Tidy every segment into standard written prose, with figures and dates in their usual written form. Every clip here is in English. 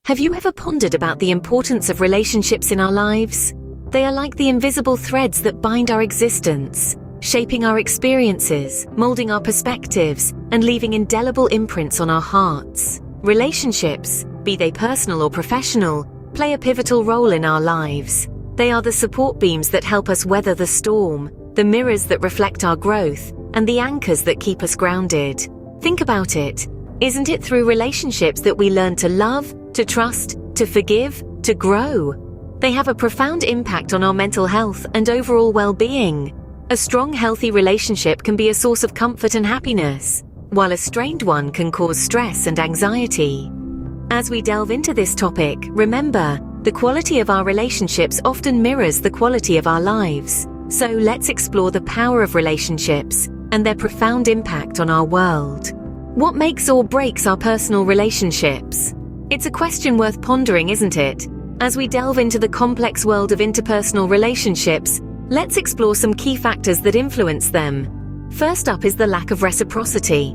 Have you ever pondered about the importance of relationships in our lives? They are like the invisible threads that bind our existence, shaping our experiences, molding our perspectives, and leaving indelible imprints on our hearts. Relationships, be they personal or professional, play a pivotal role in our lives. They are the support beams that help us weather the storm, the mirrors that reflect our growth, and the anchors that keep us grounded. Think about it. Isn't it through relationships that we learn to love, to trust, to forgive, to grow? They have a profound impact on our mental health and overall well-being. A strong, healthy relationship can be a source of comfort and happiness, while a strained one can cause stress and anxiety. As we delve into this topic, remember, the quality of our relationships often mirrors the quality of our lives. So let's explore the power of relationships and their profound impact on our world. What makes or breaks our personal relationships? It's a question worth pondering, isn't it? As we delve into the complex world of interpersonal relationships, let's explore some key factors that influence them. First up is the lack of reciprocity.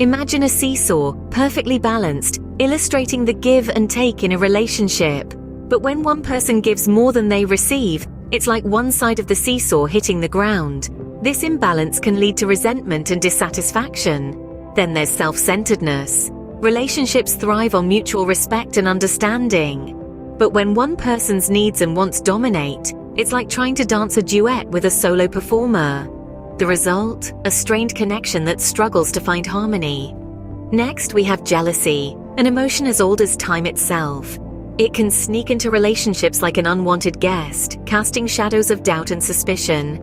Imagine a seesaw, perfectly balanced, illustrating the give and take in a relationship. But when one person gives more than they receive, it's like one side of the seesaw hitting the ground. This imbalance can lead to resentment and dissatisfaction. Then there's self-centeredness. Relationships thrive on mutual respect and understanding. But when one person's needs and wants dominate, it's like trying to dance a duet with a solo performer. The result? A strained connection that struggles to find harmony. Next, we have jealousy, an emotion as old as time itself. It can sneak into relationships like an unwanted guest, casting shadows of doubt and suspicion.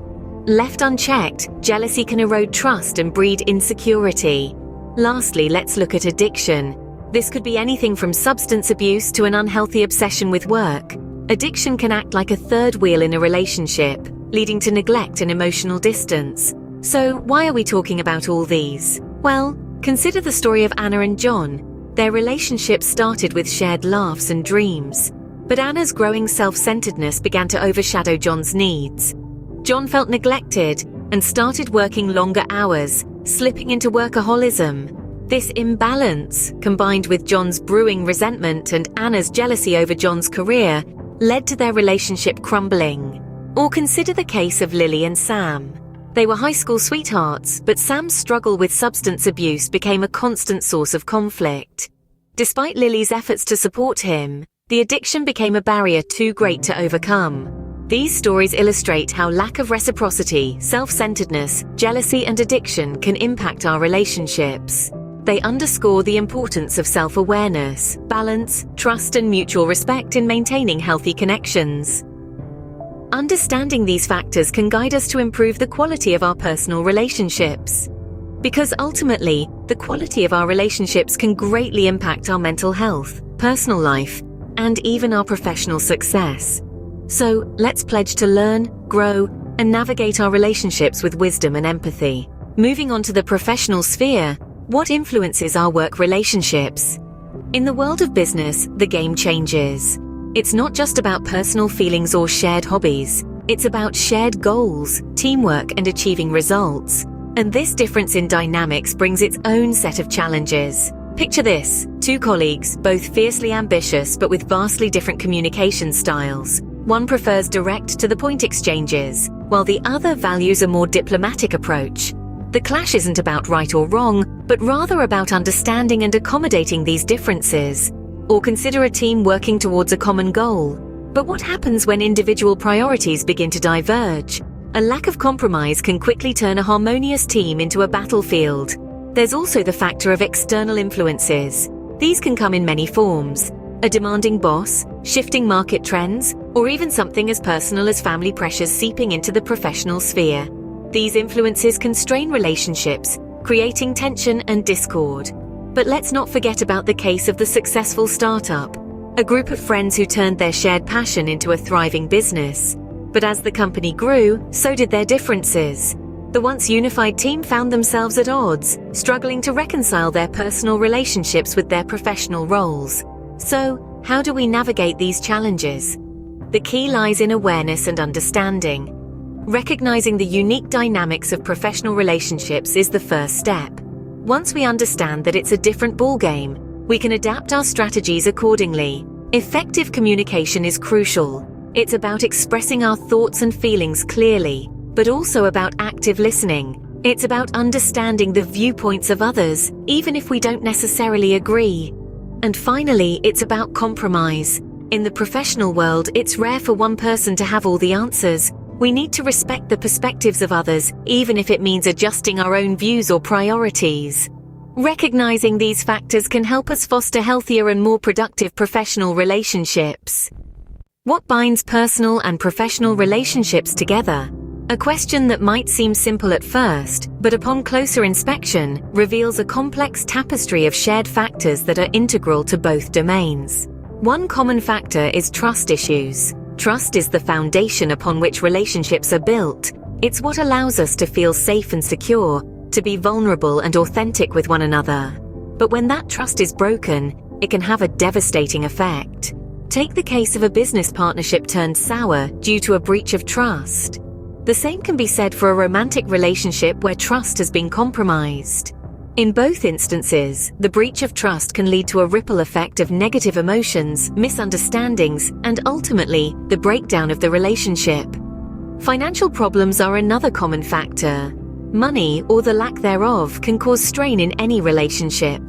Left unchecked, jealousy can erode trust and breed insecurity. Lastly, let's look at addiction. This could be anything from substance abuse to an unhealthy obsession with work. Addiction can act like a third wheel in a relationship, leading to neglect and emotional distance. So, why are we talking about all these? Well, consider the story of Anna and John. Their relationship started with shared laughs and dreams. But Anna's growing self-centeredness began to overshadow John's needs. John felt neglected and started working longer hours, slipping into workaholism. This imbalance, combined with John's brewing resentment and Anna's jealousy over John's career, led to their relationship crumbling. Or consider the case of Lily and Sam. They were high school sweethearts, but Sam's struggle with substance abuse became a constant source of conflict. Despite Lily's efforts to support him, the addiction became a barrier too great to overcome. These stories illustrate how lack of reciprocity, self-centeredness, jealousy, and addiction can impact our relationships. They underscore the importance of self-awareness, balance, trust, and mutual respect in maintaining healthy connections. Understanding these factors can guide us to improve the quality of our personal relationships. Because ultimately, the quality of our relationships can greatly impact our mental health, personal life, and even our professional success. So, let's pledge to learn, grow, and navigate our relationships with wisdom and empathy. Moving on to the professional sphere, what influences our work relationships? In the world of business, the game changes. It's not just about personal feelings or shared hobbies. It's about shared goals, teamwork, and achieving results. And this difference in dynamics brings its own set of challenges. Picture this: two colleagues, both fiercely ambitious but with vastly different communication styles. One prefers direct-to-the-point exchanges, while the other values a more diplomatic approach. The clash isn't about right or wrong, but rather about understanding and accommodating these differences. Or consider a team working towards a common goal. But what happens when individual priorities begin to diverge? A lack of compromise can quickly turn a harmonious team into a battlefield. There's also the factor of external influences. These can come in many forms: a demanding boss, shifting market trends, or even something as personal as family pressures seeping into the professional sphere. These influences can strain relationships, creating tension and discord. But let's not forget about the case of the successful startup, a group of friends who turned their shared passion into a thriving business. But as the company grew, so did their differences. The once unified team found themselves at odds, struggling to reconcile their personal relationships with their professional roles. So, how do we navigate these challenges? The key lies in awareness and understanding. Recognizing the unique dynamics of professional relationships is the first step. Once we understand that it's a different ballgame, We can adapt our strategies accordingly. Effective communication is crucial. It's about expressing our thoughts and feelings clearly, but also about active listening. It's about understanding the viewpoints of others, even if we don't necessarily agree. And finally, it's about compromise. In the professional world, it's rare for one person to have all the answers. We need to respect the perspectives of others, even if it means adjusting our own views or priorities. Recognizing these factors can help us foster healthier and more productive professional relationships. What binds personal and professional relationships together? A question that might seem simple at first, but upon closer inspection, reveals a complex tapestry of shared factors that are integral to both domains. One common factor is trust issues. Trust is the foundation upon which relationships are built. It's what allows us to feel safe and secure, to be vulnerable and authentic with one another. But when that trust is broken, it can have a devastating effect. Take the case of a business partnership turned sour due to a breach of trust. The same can be said for a romantic relationship where trust has been compromised. In both instances, the breach of trust can lead to a ripple effect of negative emotions, misunderstandings, and ultimately, the breakdown of the relationship. Financial problems are another common factor. Money, or the lack thereof, can cause strain in any relationship.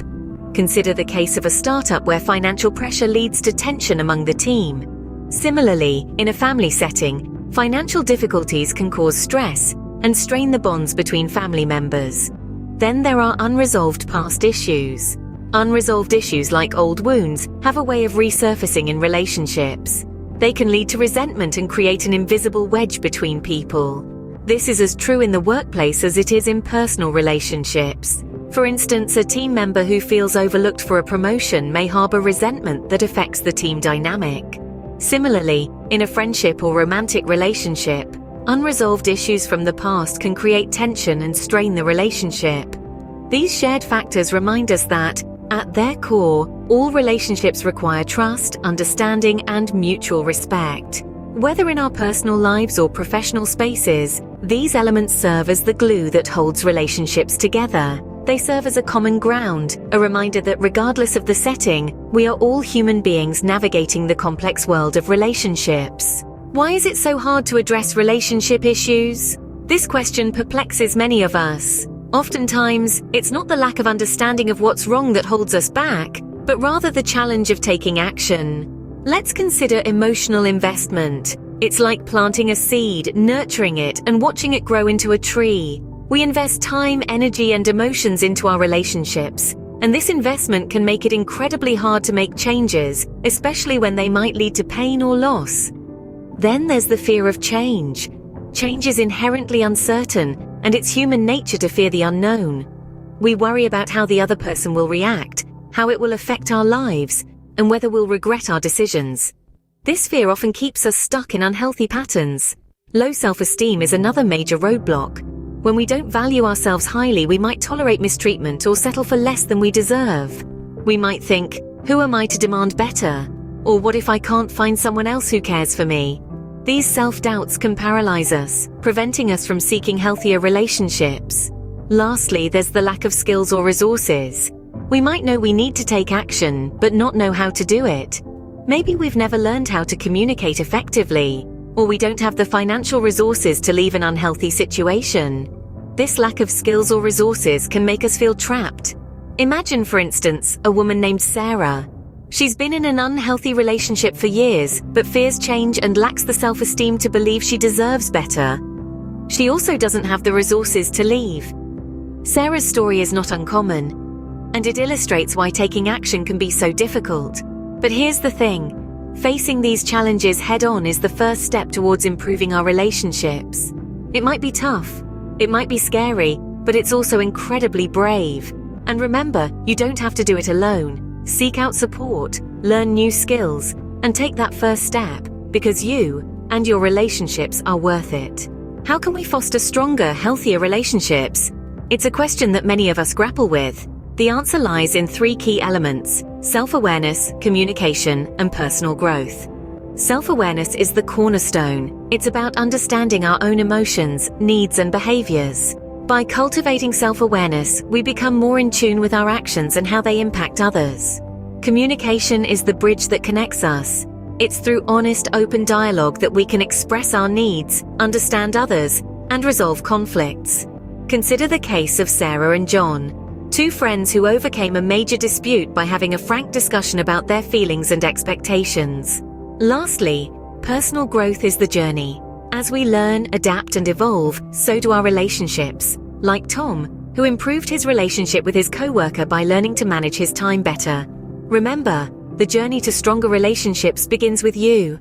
Consider the case of a startup where financial pressure leads to tension among the team. Similarly, in a family setting, financial difficulties can cause stress and strain the bonds between family members. Then there are unresolved past issues. Unresolved issues like old wounds have a way of resurfacing in relationships. They can lead to resentment and create an invisible wedge between people. This is as true in the workplace as it is in personal relationships. For instance, a team member who feels overlooked for a promotion may harbor resentment that affects the team dynamic. Similarly, in a friendship or romantic relationship, unresolved issues from the past can create tension and strain the relationship. These shared factors remind us that, at their core, all relationships require trust, understanding, and mutual respect. Whether in our personal lives or professional spaces, these elements serve as the glue that holds relationships together. They serve as a common ground, a reminder that regardless of the setting, we are all human beings navigating the complex world of relationships. Why is it so hard to address relationship issues? This question perplexes many of us. Oftentimes, it's not the lack of understanding of what's wrong that holds us back, but rather the challenge of taking action. Let's consider emotional investment. It's like planting a seed, nurturing it, and watching it grow into a tree. We invest time, energy, and emotions into our relationships, and this investment can make it incredibly hard to make changes, especially when they might lead to pain or loss. Then there's the fear of change. Change is inherently uncertain, and it's human nature to fear the unknown. We worry about how the other person will react, how it will affect our lives, and whether we'll regret our decisions. This fear often keeps us stuck in unhealthy patterns. Low self-esteem is another major roadblock. When we don't value ourselves highly, we might tolerate mistreatment or settle for less than we deserve. We might think, who am I to demand better? Or what if I can't find someone else who cares for me? These self-doubts can paralyze us, preventing us from seeking healthier relationships. Lastly, there's the lack of skills or resources. We might know we need to take action, but not know how to do it. Maybe we've never learned how to communicate effectively, or we don't have the financial resources to leave an unhealthy situation. This lack of skills or resources can make us feel trapped. Imagine, for instance, a woman named Sarah. She's been in an unhealthy relationship for years, but fears change and lacks the self-esteem to believe she deserves better. She also doesn't have the resources to leave. Sarah's story is not uncommon, and it illustrates why taking action can be so difficult. But here's the thing. Facing these challenges head-on is the first step towards improving our relationships. It might be tough, it might be scary, but it's also incredibly brave. And remember, you don't have to do it alone. Seek out support, learn new skills, and take that first step, because you and your relationships are worth it. How can we foster stronger, healthier relationships? It's a question that many of us grapple with. The answer lies in 3 key elements: self-awareness, communication, and personal growth. Self-awareness is the cornerstone. It's about understanding our own emotions, needs, and behaviors. By cultivating self-awareness, we become more in tune with our actions and how they impact others. Communication is the bridge that connects us. It's through honest, open dialogue that we can express our needs, understand others, and resolve conflicts. Consider the case of Sarah and John, two friends who overcame a major dispute by having a frank discussion about their feelings and expectations. Lastly, personal growth is the journey. As we learn, adapt, and evolve, so do our relationships. Like Tom, who improved his relationship with his coworker by learning to manage his time better. Remember, the journey to stronger relationships begins with you.